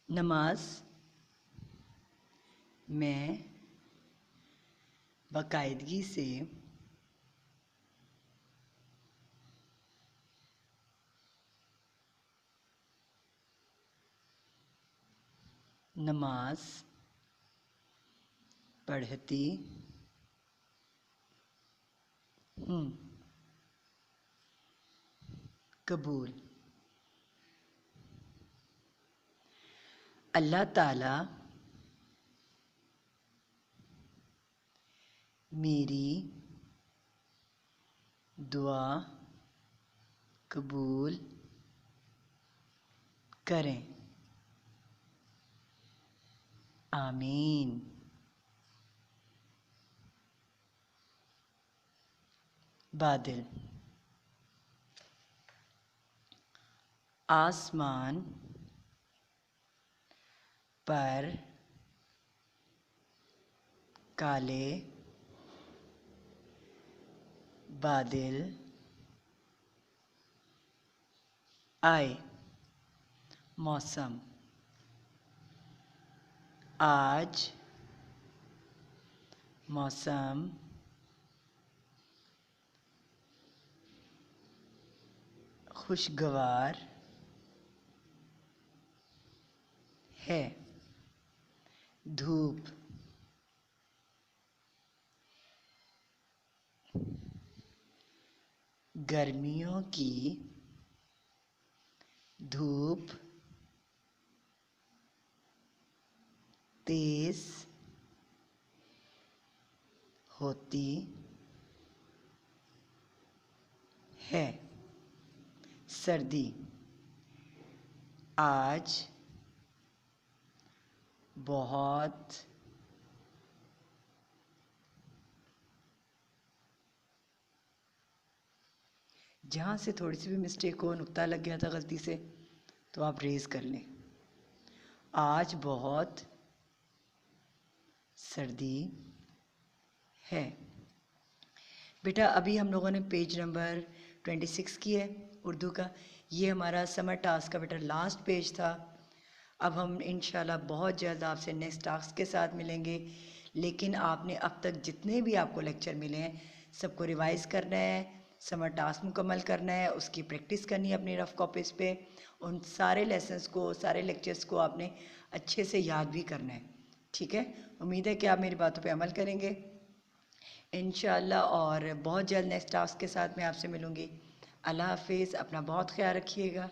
नमाज मैं बाकायदगी से नमाज पढ़ती हूँ। कबूल। अल्लाह ताला मेरी दुआ कबूल करें। आमीन। बादल। आसमान पर काले बादल आए। मौसम। आज मौसम खुशगवार है। धूप। गर्मियों की धूप तेज होती है। सर्दी। आज बहुत जहाँ से थोड़ी सी भी मिस्टेक हो, नुक्ता लग गया था गलती से, तो आप रेज़ कर लें। आज बहुत सर्दी है। बेटा अभी हम लोगों ने पेज नंबर 26 की है उर्दू का। ये हमारा समर टास्क का बेटा लास्ट पेज था। अब हम इंशाल्लाह बहुत जल्द आपसे नेक्स्ट टास्क के साथ मिलेंगे। लेकिन आपने अब तक जितने भी आपको लेक्चर मिले हैं सबको रिवाइज़ करना है, समर टास्क मुकम्मल करना है, उसकी प्रैक्टिस करनी है अपनी रफ़ कॉपीज़ पे। उन सारे लेसन्स को, सारे लेक्चर्स को आपने अच्छे से याद भी करना है। ठीक है, उम्मीद है कि आप मेरी बातों पे अमल करेंगे इंशाल्लाह। और बहुत जल्द नेक्स्ट टास्क के साथ मैं आपसे मिलूँगी। अल्लाह हाफिज़। अपना बहुत ख्याल रखिएगा।